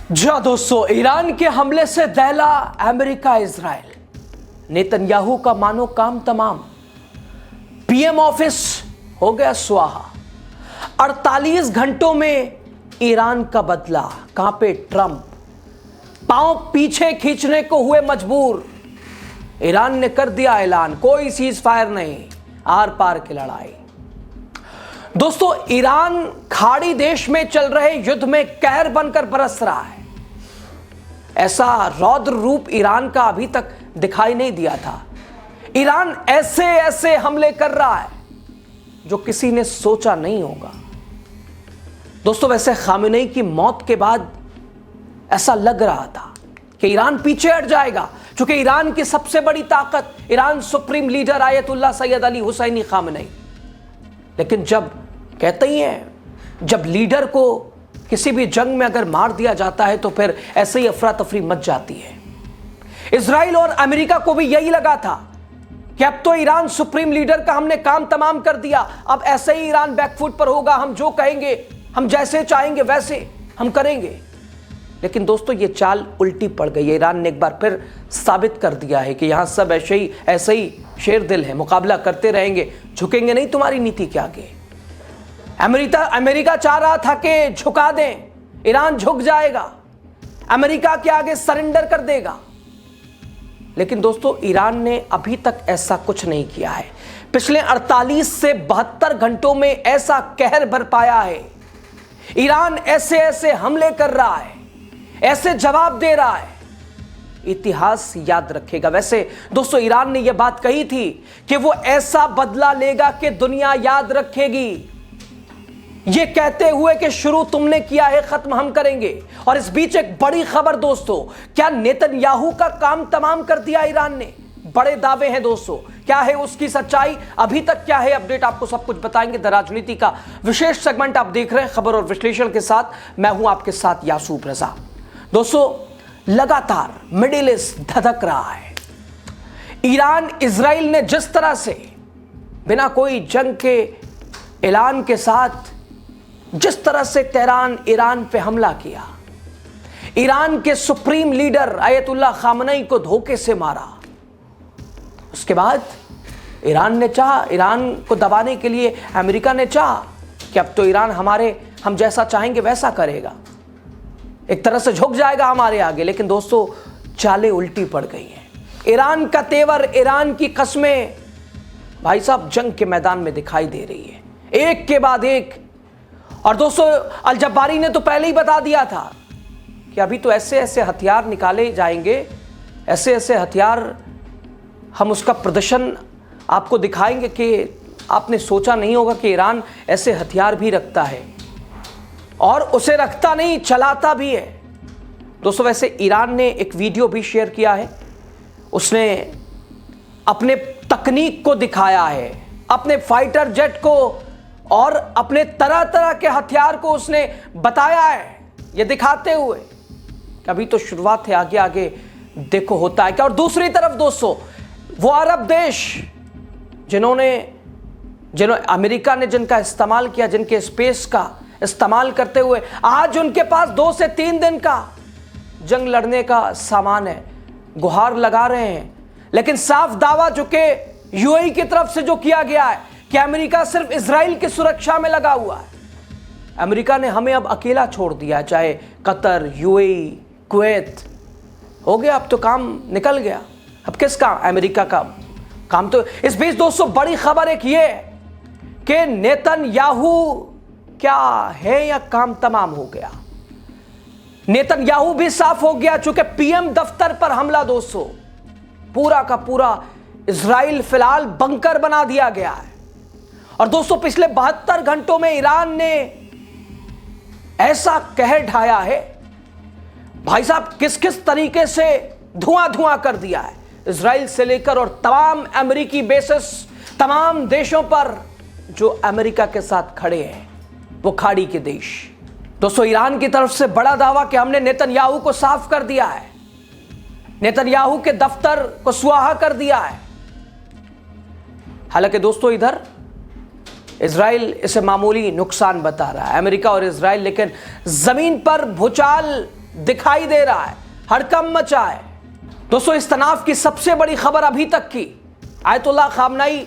जी दोस्तों, ईरान के हमले से दहला अमेरिका इजराइल। नेतन्याहू का मानो काम तमाम। पीएम ऑफिस हो गया स्वाहा। 48 घंटों में ईरान का बदला। कांपे ट्रंप, पांव पीछे खींचने को हुए मजबूर। ईरान ने कर दिया ऐलान, कोई सीज फायर नहीं, आर पार की लड़ाई। दोस्तों, ईरान खाड़ी देश में चल रहे युद्ध में कहर बनकर बरस रहा है। ऐसा रौद्र रूप ईरान का अभी तक दिखाई नहीं दिया था। ईरान ऐसे ऐसे हमले कर रहा है जो किसी ने सोचा नहीं होगा। दोस्तों, वैसे खामेनेई की मौत के बाद ऐसा लग रहा था कि ईरान पीछे हट जाएगा, क्योंकि ईरान की सबसे बड़ी ताकत Iran supreme leader Ayatollah Sayyid Ali Hosseini Khamenei. लेकिन जब कहते ही हैं, जब लीडर को किसी भी जंग में अगर मार दिया जाता है तो फिर ऐसे ही अफरा तफरी मच जाती है। इजराइल और अमेरिका को भी यही लगा था कि अब तो ईरान सुप्रीम लीडर का हमने काम तमाम कर दिया, अब ऐसे ही ईरान बैकफुट पर होगा, हम जो कहेंगे, हम जैसे चाहेंगे वैसे हम करेंगे। लेकिन दोस्तों, ये चाल उल्टी पड़ गई है। ईरान ने एक बार फिर साबित कर दिया है कि यहां सब ऐसे ही शेर दिल है, मुकाबला करते रहेंगे, झुकेंगे नहीं तुम्हारी नीति के आगे। अमेरिका चाह रहा था कि झुका दें, ईरान झुक जाएगा, अमेरिका के आगे सरेंडर कर देगा। लेकिन दोस्तों, ईरान ने अभी तक ऐसा कुछ नहीं किया है। पिछले 48 से 72 घंटों में ऐसा कहर बरपाया है। ईरान ऐसे ऐसे हमले कर रहा है, ऐसे जवाब दे रहा है, इतिहास याद रखेगा। वैसे दोस्तों, ईरान ने यह बात कही थी कि वो ऐसा बदला लेगा कि दुनिया याद रखेगी। ये कहते हुए कि शुरू तुमने किया है, खत्म हम करेंगे। और इस बीच एक बड़ी खबर दोस्तों, क्या नेतन्याहू का काम तमाम कर दिया ईरान ने? बड़े दावे हैं दोस्तों, क्या है उसकी सच्चाई, अभी तक क्या है अपडेट, आपको सब कुछ बताएंगे। द राजनीति का विशेष सेगमेंट आप देख रहे हैं, खबर और विश्लेषण के साथ मैं हूं आपके साथ यासूफ रजा। दोस्तों, लगातार मिडिल ईस्ट धधक रहा है। ईरान इजराइल ने जिस तरह से बिना कोई जंग के ऐलान के साथ जिस तरह से तेहरान ईरान पे हमला किया, ईरान के सुप्रीम लीडर आयतुल्लाह खामेनेई को धोखे से मारा, उसके बाद ईरान ने चाहा, ईरान को दबाने के लिए अमेरिका ने चाहा कि अब तो ईरान हम जैसा चाहेंगे वैसा करेगा, एक तरह से झुक जाएगा हमारे आगे। लेकिन दोस्तों, चालें उल्टी पड़ गई हैं। ईरान का तेवर, ईरान की कस्में भाई साहब जंग के मैदान में दिखाई दे रही है, एक के बाद एक। और दोस्तों, अल जब्बारी ने तो पहले ही बता दिया था कि अभी तो ऐसे ऐसे हथियार निकाले जाएंगे, ऐसे ऐसे हथियार हम उसका प्रदर्शन आपको दिखाएंगे कि आपने सोचा नहीं होगा कि ईरान ऐसे हथियार भी रखता है, और उसे रखता नहीं, चलाता भी है। दोस्तों, वैसे ईरान ने एक वीडियो भी शेयर किया है, उसने अपने तकनीक को दिखाया है, अपने फाइटर जेट को और अपने तरह तरह के हथियार को उसने बताया है, ये दिखाते हुए कि अभी तो शुरुआत है, आगे आगे देखो होता है क्या। और दूसरी तरफ दोस्तों, वो अरब देश जिन्होंने अमेरिका ने जिनका इस्तेमाल किया, जिनके स्पेस का इस्तेमाल करते हुए आज उनके पास 2 से 3 दिन का जंग लड़ने का सामान है, गुहार लगा रहे हैं। लेकिन साफ दावा जो कि यूएई की तरफ से जो किया गया है कि अमेरिका सिर्फ इजराइल की सुरक्षा में लगा हुआ है। अमेरिका ने हमें अब अकेला छोड़ दिया, चाहे कतर, यूएई, कुवैत, हो गया, अब तो काम निकल गया। अब किस काम? अमेरिका का काम। तो इस बीच दोस्तों, बड़ी खबर एक ये कि नेतन्याहू क्या है या काम तमाम हो गया। नेतन्याहू भी साफ हो गया, चूंकि पीएम दफ्तर पर हमला दोस्तों, पूरा का पूरा इजराइल फिलहाल बंकर बना दिया गया है। और दोस्तों, पिछले 72 घंटों में ईरान ने ऐसा कहर ढाया है, भाई साहब किस किस तरीके से धुआं धुआं कर दिया है, इजराइल से लेकर और तमाम अमेरिकी बेसेस, तमाम देशों पर जो अमेरिका के साथ खड़े हैं, वो खाड़ी के देश। दोस्तों, ईरान की तरफ से बड़ा दावा कि हमने नेतन्याहू को साफ कर दिया है, नेतन्याहू के दफ्तर को सुआहा कर दिया है। हालांकि दोस्तों, इधर इजराइल इसे मामूली नुकसान बता रहा है, अमेरिका और इजराइल, लेकिन जमीन पर भूचाल दिखाई दे रहा है, हड़कंप मचा है। दोस्तों, इस तनाव की सबसे बड़ी खबर अभी तक की आयतुल्लाह खामनेई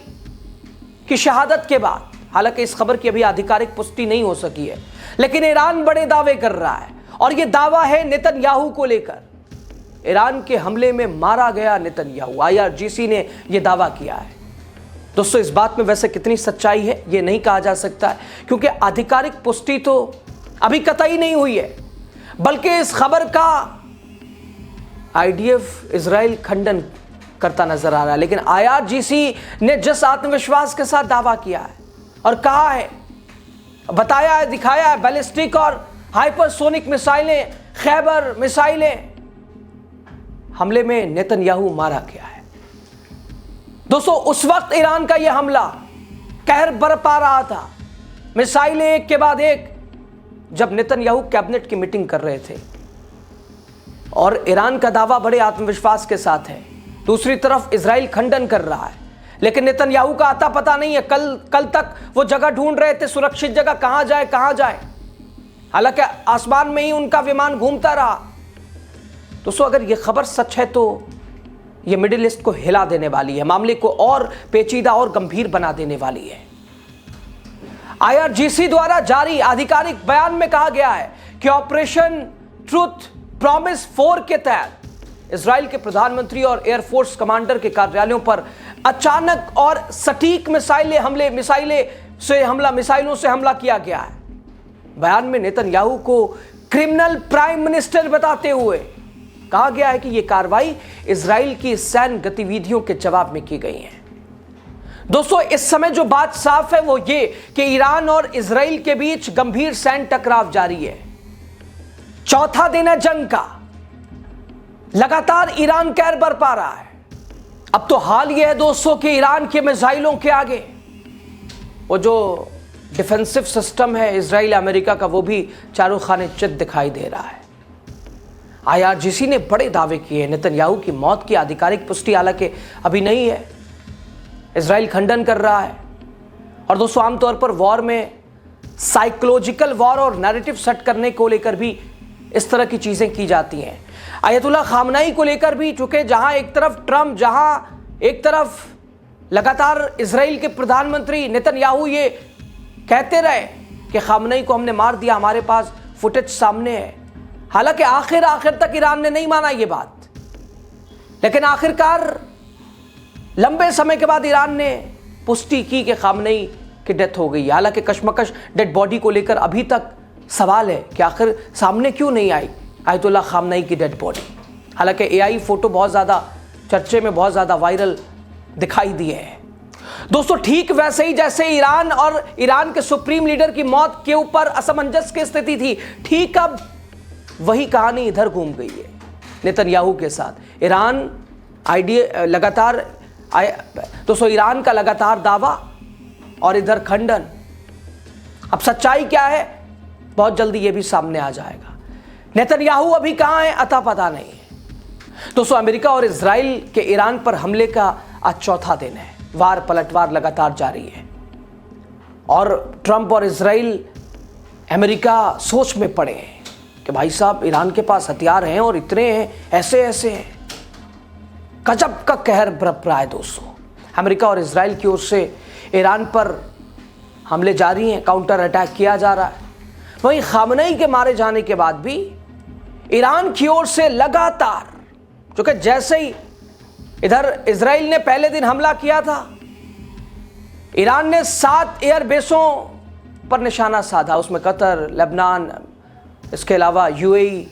की शहादत के बाद, हालांकि इस खबर की अभी आधिकारिक पुष्टि नहीं हो सकी है, लेकिन ईरान बड़े दावे कर रहा है और यह दावा है नेतन्याहू को लेकर। ईरान के हमले में मारा गया नेतन्याहू, IRGC ने यह दावा किया है। दोस्तों, इस बात में वैसे कितनी सच्चाई है यह नहीं कहा जा सकता है, क्योंकि आधिकारिक पुष्टि तो अभी कतई नहीं हुई है, बल्कि इस खबर का IDF इजराइल खंडन करता नजर आ रहा है। लेकिन IRGC ने जिस आत्मविश्वास के साथ दावा किया है और कहा है, बताया है, दिखाया है, बैलिस्टिक और हाइपरसोनिक मिसाइलें, खैबर मिसाइलें, हमले में नेतन्याहू मारा गया है। दोस्तों, उस वक्त ईरान का यह हमला कहर बरपा रहा था, मिसाइलें एक के बाद एक, जब नेतन्याहू कैबिनेट की मीटिंग कर रहे थे और ईरान का दावा बड़े आत्मविश्वास के साथ है। दूसरी तरफ इजराइल खंडन कर रहा है, लेकिन नेतन्याहू का आता पता नहीं है। कल तक वो जगह ढूंढ रहे थे, सुरक्षित जगह, कहां जाए। हालांकि आसमान में ही उनका विमान घूमता रहा। दोस्तों, अगर ये खबर सच है तो ये मिडिल ईस्ट को हिला देने वाली है, मामले को और पेचीदा और गंभीर बना देने वाली है। IRGC द्वारा जारी आधिकारिक बयान में कहा गया है कि ऑपरेशन ट्रूथ प्रॉमिस 4 के तहत इजराइल के प्रधानमंत्री और एयरफोर्स कमांडर के कार्यालयों पर अचानक और सटीक मिसाइलों से हमला किया गया है। बयान में नेतन्याहू को क्रिमिनल प्राइम मिनिस्टर बताते हुए कहा गया है कि यह कार्रवाई इजराइल की सैन्य गतिविधियों के जवाब में की गई है। दोस्तों, इस समय जो बात साफ है वो ये कि ईरान और इजराइल के बीच गंभीर सैन्य टकराव जारी है। चौथा दिन है जंग का, लगातार ईरान कहर बरपा रहा है। अब तो हाल यह है दोस्तों कि ईरान के मिसाइलों के आगे वो जो डिफेंसिव सिस्टम है इजराइल अमेरिका का, वो भी चारों खाने चित दिखाई दे रहा है। IRGC ने बड़े दावे किए। नेतन्याहू की मौत की आधिकारिक पुष्टि हालांकि अभी नहीं है, इजराइल खंडन कर रहा है। और दोस्तों, आमतौर पर वॉर में साइकोलॉजिकल वॉर और नैरेटिव सेट करने को लेकर भी इस तरह की चीजें की जाती हैं। आयतुल्लाह खामनेई को लेकर भी, चूंकि जहां एक तरफ ट्रंप, जहां एक तरफ लगातार इजराइल के प्रधानमंत्री नेतन्याहू ये कहते रहे कि खामनेई को हमने मार दिया, हमारे पास फुटेज सामने है। हालांकि आखिर तक ईरान ने नहीं माना ये बात, लेकिन आखिरकार लंबे समय के बाद ईरान ने पुष्टि की कि खामनेई की डेथ हो गई है। हालांकि कशमकश डेड बॉडी को लेकर अभी तक सवाल है कि आखिर सामने क्यों नहीं आई आयतुल्लाह खामनेई की डेड बॉडी। हालांकि AI फोटो बहुत ज़्यादा चर्चे में, बहुत ज़्यादा वायरल दिखाई दिए हैं। दोस्तों, ठीक वैसे ही जैसे ईरान और ईरान के सुप्रीम लीडर की मौत के ऊपर असमंजस की स्थिति थी, ठीक अब वही कहानी इधर घूम गई है नेतन्याहू के साथ। ईरान लगातार दोस्तों, ईरान का लगातार दावा और इधर खंडन। अब सच्चाई क्या है बहुत जल्दी ये भी सामने आ जाएगा। नेतन्याहू अभी कहां है अता पता नहीं है। दोस्तों, अमेरिका और इजराइल के ईरान पर हमले का आज चौथा दिन है। वार पलटवार लगातार जारी है और ट्रंप और इजराइल, अमेरिका सोच में पड़े हैं कि भाई साहब, ईरान के पास हथियार हैं और इतने हैं, ऐसे हैं। गजब का कहर बरप रहा है दोस्तों। अमेरिका और इजराइल की ओर से ईरान पर हमले जारी हैं, काउंटर अटैक किया जा रहा है। वहीं खामनेई के मारे जाने के बाद भी ईरान की ओर से लगातार, जो कि जैसे ही इधर इजराइल ने पहले दिन हमला किया था, ईरान ने 7 एयरबेसों पर निशाना साधा। उसमें कतर, लेबनान, इसके अलावा UAE,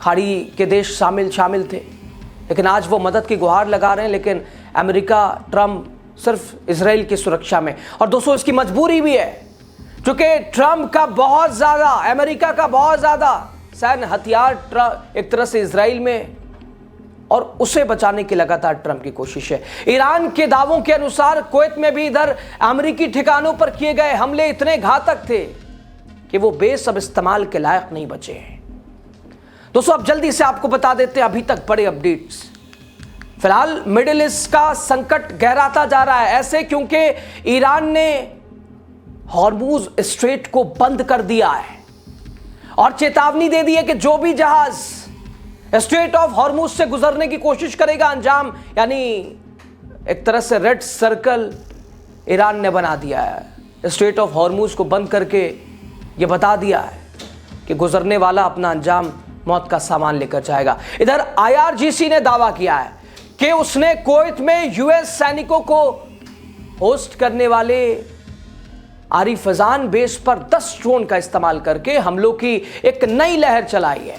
खाड़ी के देश शामिल थे। लेकिन आज वो मदद की गुहार लगा रहे हैं, लेकिन अमेरिका, ट्रंप सिर्फ इजराइल की सुरक्षा में। और दोस्तों, इसकी मजबूरी भी है, क्योंकि ट्रंप का बहुत ज़्यादा, अमेरिका का बहुत ज़्यादा सैन्य हथियार एक तरह से इजराइल में, और उसे बचाने की लगातार ट्रंप की कोशिश है। ईरान के दावों के अनुसार कुवैत में भी इधर अमेरिकी ठिकानों पर किए गए हमले इतने घातक थे कि वो बेस अब इस्तेमाल के लायक नहीं बचे हैं। दोस्तों, अब जल्दी से आपको बता देते हैं अभी तक बड़े अपडेट्स। फिलहाल मिडिल ईस्ट का संकट गहराता जा रहा है, ऐसे क्योंकि ईरान ने हॉर्मुज स्ट्रेट को बंद कर दिया है और चेतावनी दे दी है कि जो भी जहाज स्ट्रेट ऑफ हॉर्मुज से गुजरने की कोशिश करेगा, अंजाम, यानी एक तरह से रेड सर्कल ईरान ने बना दिया है। स्ट्रेट ऑफ हॉर्मुज को बंद करके यह बता दिया है कि गुजरने वाला अपना अंजाम मौत का सामान लेकर जाएगा। इधर IRGC ने दावा किया है कि उसने कुवैत में US सैनिकों को होस्ट करने वाले आरिफजान बेस पर 10 ड्रोन का इस्तेमाल करके हमलों की एक नई लहर चलाई है।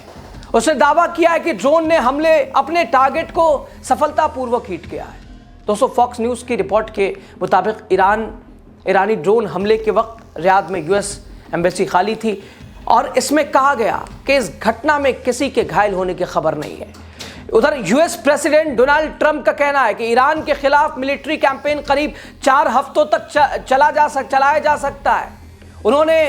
उसने दावा किया है कि ड्रोन ने हमले अपने टारगेट को सफलतापूर्वक हिट किया है। दोस्तों, फॉक्स न्यूज़ की रिपोर्ट के मुताबिक ईरानी ड्रोन हमले के वक्त रियाद में US एम्बेसी खाली थी और इसमें कहा गया कि इस घटना में किसी के घायल होने की खबर नहीं है। उधर US प्रेसिडेंट डोनाल्ड ट्रंप का कहना है कि ईरान के खिलाफ मिलिट्री कैंपेन करीब 4 हफ्तों तक चलाया जा सकता है। उन्होंने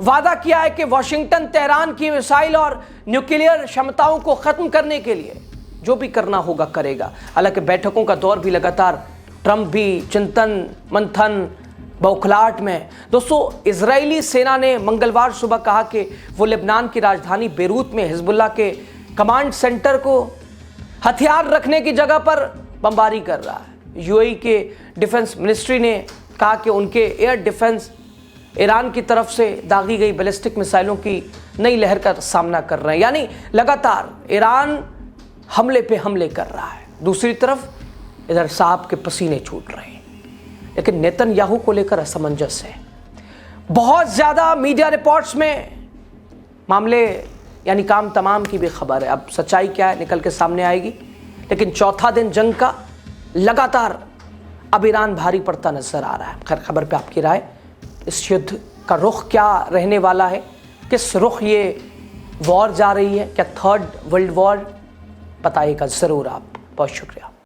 वादा किया है कि वाशिंगटन तेहरान की मिसाइल और न्यूक्लियर क्षमताओं को खत्म करने के लिए जो भी करना होगा करेगा। हालांकि बैठकों का दौर भी लगातार, ट्रंप भी चिंतन मंथन बौखलाहट में। दोस्तों, इजरायली सेना ने मंगलवार सुबह कहा कि वो लेबनान की राजधानी बेरूत में हिजबुल्लाह के कमांड सेंटर को हथियार रखने की जगह पर बमबारी कर रहा है। UAE के डिफेंस मिनिस्ट्री ने कहा कि उनके एयर डिफेंस ईरान की तरफ से दागी गई बैलिस्टिक मिसाइलों की नई लहर का सामना कर रहे हैं। यानी लगातार ईरान हमले पे हमले कर रहा है। दूसरी तरफ इधर साहब के पसीने छूट रहे हैं। लेकिन नेतन्याहू को लेकर असमंजस है। बहुत ज़्यादा मीडिया रिपोर्ट्स में मामले यानी काम तमाम की भी खबर है। अब सच्चाई क्या है निकल के सामने आएगी। लेकिन चौथा दिन जंग का लगातार अब ईरान भारी पड़ता नजर आ रहा है। खैर, खबर पे आपकी राय, इस युद्ध का रुख क्या रहने वाला है, किस रुख ये वॉर जा रही है, क्या 3rd वर्ल्ड वॉर, बताइएगा ज़रूर आप। बहुत शुक्रिया।